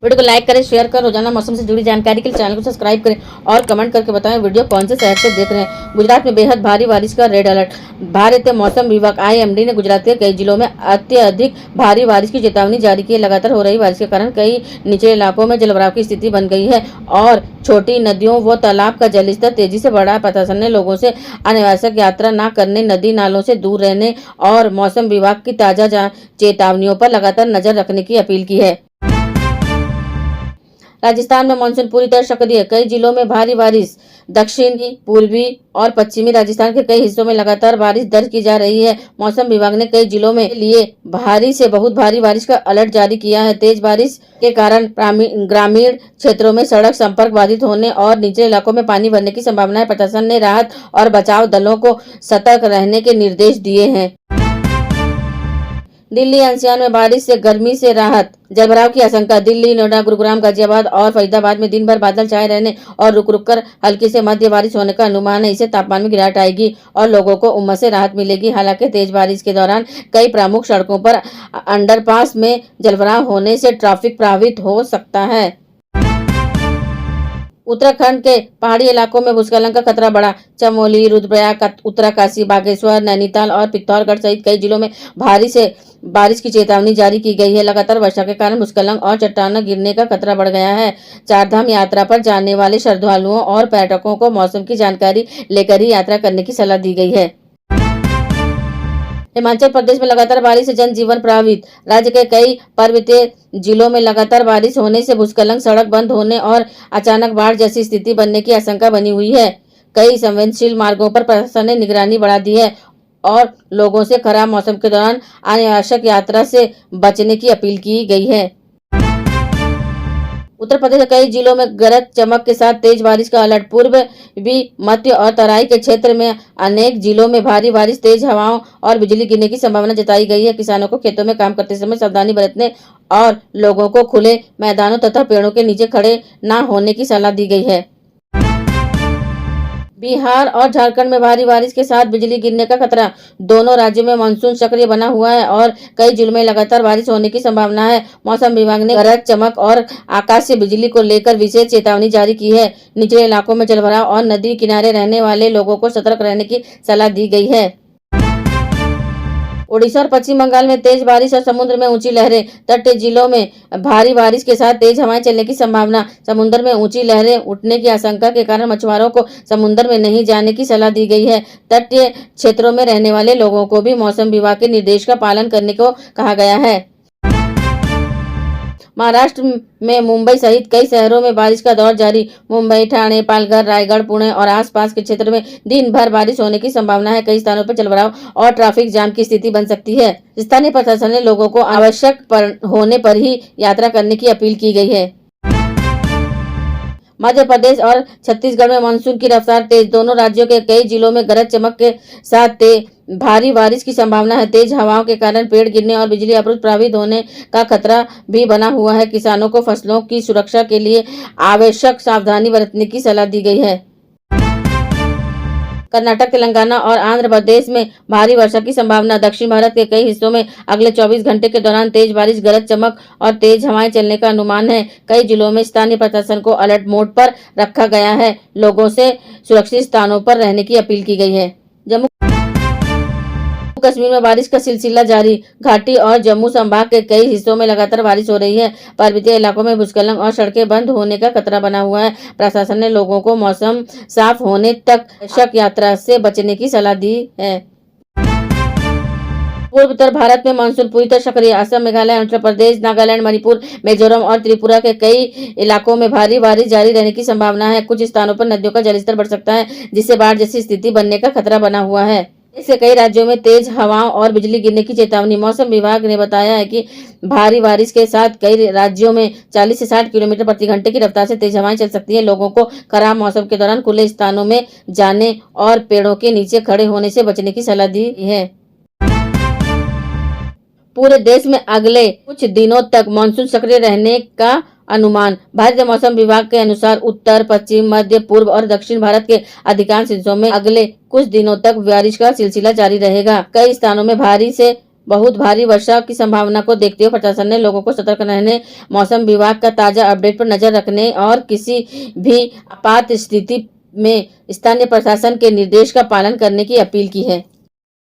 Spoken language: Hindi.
वीडियो को लाइक करें, शेयर करें। रोजाना मौसम से जुड़ी जानकारी के लिए चैनल को सब्सक्राइब करें और कमेंट करके बताएं वीडियो कौन से शहर से देख रहे हैं। गुजरात में बेहद भारी बारिश का रेड अलर्ट। भारतीय मौसम विभाग IMD ने गुजरात के कई जिलों में अत्यधिक भारी बारिश की चेतावनी जारी की है। लगातार हो रही बारिश के कारण कई निचले इलाकों में जलभराव की स्थिति बन गई है और छोटी नदियों व तालाब का जलस्तर तेजी से बढ़ा। प्रशासन ने लोगों से अनावश्यक यात्रा न करने, नदी नालों से दूर रहने और मौसम विभाग की ताजा चेतावनियों पर लगातार नजर रखने की अपील की है। राजस्थान में मानसून पूरी तरह सक्रिय। कई जिलों में भारी बारिश। दक्षिणी, पूर्वी और पश्चिमी राजस्थान के कई हिस्सों में लगातार बारिश दर्ज की जा रही है। मौसम विभाग ने कई जिलों में लिए भारी से बहुत भारी बारिश का अलर्ट जारी किया है। तेज बारिश के कारण ग्रामीण क्षेत्रों में सड़क संपर्क बाधित होने और निचले इलाकों में पानी भरने की संभावना है। प्रशासन ने राहत और बचाव दलों को सतर्क रहने के निर्देश दिए हैं। दिल्ली एनसीआर में बारिश से गर्मी से राहत। जलभराव की आशंका। दिल्ली, नोएडा, गुरुग्राम, गाजियाबाद और फरीदाबाद में दिन भर बादल छाए रहने और रुक रुक कर हल्की से मध्य बारिश होने का अनुमान है। इससे तापमान में गिरावट आएगी और लोगों को उमस से राहत मिलेगी। हालांकि तेज बारिश के दौरान कई प्रमुख सड़कों पर अंडरपास में जलभराव होने से ट्रैफिक प्रभावित हो सकता है। उत्तराखंड के पहाड़ी इलाकों में भूस्खलन का खतरा बढ़ा। चमोली, रुद्रप्रयाग, उत्तरकाशी, बागेश्वर, नैनीताल और पिथौरागढ़ सहित कई जिलों में भारी से बारिश की चेतावनी जारी की गई है। लगातार वर्षा के कारण भूस्खलन और चट्टानें गिरने का खतरा बढ़ गया है। चारधाम यात्रा पर जाने वाले श्रद्धालुओं और पर्यटकों को मौसम की जानकारी लेकर ही यात्रा करने की सलाह दी गई है। हिमाचल प्रदेश में लगातार बारिश से जनजीवन प्रभावित। राज्य के कई पर्वतीय जिलों में लगातार बारिश होने से भूस्खलन, सड़क बंद होने और अचानक बाढ़ जैसी स्थिति बनने की आशंका बनी हुई है। कई संवेदनशील मार्गों पर प्रशासन ने निगरानी बढ़ा दी है और लोगों से खराब मौसम के दौरान अनावश्यक यात्रा से बचने की अपील की गई है। उत्तर प्रदेश के कई जिलों में गरज चमक के साथ तेज बारिश का अलर्ट। पूर्वी, मध्य और तराई के क्षेत्र में अनेक जिलों में भारी बारिश, तेज हवाओं और बिजली गिरने की संभावना जताई गई है। किसानों को खेतों में काम करते समय सावधानी बरतने और लोगों को खुले मैदानों तथा पेड़ों के नीचे खड़े न होने की सलाह दी गई है। बिहार और झारखंड में भारी बारिश के साथ बिजली गिरने का खतरा। दोनों राज्यों में मानसून सक्रिय बना हुआ है और कई जिलों में लगातार बारिश होने की संभावना है। मौसम विभाग ने गरज चमक और आकाशीय बिजली को लेकर विशेष चेतावनी जारी की है। निचले इलाकों में जलभराव और नदी किनारे रहने वाले लोगों को सतर्क रहने की सलाह दी गई है। उड़ीसा और पश्चिम बंगाल में तेज बारिश और समुद्र में ऊंची लहरें। तटीय जिलों में भारी बारिश के साथ तेज हवाएं चलने की संभावना। समुद्र में ऊंची लहरें उठने की आशंका के कारण मछुआरों को समुद्र में नहीं जाने की सलाह दी गई है। तटीय क्षेत्रों में रहने वाले लोगों को भी मौसम विभाग के निर्देश का पालन करने को कहा गया है। महाराष्ट्र में मुंबई सहित कई शहरों में बारिश का दौर जारी। मुंबई, ठाणे, पालघर, रायगढ़, पुणे और आसपास के क्षेत्र में दिन भर बारिश होने की संभावना है। कई स्थानों पर जलभराव और ट्रैफिक जाम की स्थिति बन सकती है। स्थानीय प्रशासन ने लोगों को आवश्यक होने पर ही यात्रा करने की अपील की गई है। मध्य प्रदेश और छत्तीसगढ़ में मानसून की रफ्तार तेज। दोनों राज्यों के कई जिलों में गरज चमक के साथ भारी बारिश की संभावना है। तेज हवाओं के कारण पेड़ गिरने और बिजली आपूर्ति प्रभावित होने का खतरा भी बना हुआ है। किसानों को फसलों की सुरक्षा के लिए आवश्यक सावधानी बरतने की सलाह दी गई है। कर्नाटक, तेलंगाना और आंध्र प्रदेश में भारी वर्षा की संभावना। दक्षिण भारत के कई हिस्सों में अगले 24 घंटे के दौरान तेज बारिश, गरज चमक और तेज हवाएं चलने का अनुमान है। कई जिलों में स्थानीय प्रशासन को अलर्ट मोड पर रखा गया है। लोगों से सुरक्षित स्थानों पर रहने की अपील की गई है। जम्मू कश्मीर में बारिश का सिलसिला जारी। घाटी और जम्मू संभाग के कई हिस्सों में लगातार बारिश हो रही है। पर्वतीय इलाकों में भूस्खलन और सड़कें बंद होने का खतरा बना हुआ है। प्रशासन ने लोगों को मौसम साफ होने तक आवश्यक यात्रा से बचने की सलाह दी है। पूर्व उत्तर भारत में मानसून पूरी तरह सक्रिय। असम, मेघालय, अरुणाचल प्रदेश, नागालैंड, मणिपुर, मिजोरम और त्रिपुरा के कई इलाकों में भारी बारिश जारी रहने की संभावना है। कुछ स्थानों पर नदियों का जलस्तर बढ़ सकता है, जिससे बाढ़ जैसी स्थिति बनने का खतरा बना हुआ है। इससे कई राज्यों में तेज हवाओं और बिजली गिरने की चेतावनी। मौसम विभाग ने बताया है कि भारी बारिश के साथ कई राज्यों में 40 से 60 किलोमीटर प्रति घंटे की रफ्तार से तेज हवाएं चल सकती हैं। लोगों को खराब मौसम के दौरान खुले स्थानों में जाने और पेड़ों के नीचे खड़े होने से बचने की सलाह दी है। पूरे देश में अगले कुछ दिनों तक मानसून सक्रिय रहने का अनुमान। भारतीय मौसम विभाग के अनुसार उत्तर, पश्चिम, मध्य, पूर्व और दक्षिण भारत के अधिकांश हिस्सों में अगले कुछ दिनों तक बारिश का सिलसिला जारी रहेगा। कई स्थानों में भारी से बहुत भारी वर्षा की संभावना को देखते हुए प्रशासन ने लोगों को सतर्क रहने, मौसम विभाग का ताजा अपडेट पर नजर रखने और किसी भी आपात स्थिति में स्थानीय प्रशासन के निर्देश का पालन करने की अपील की है।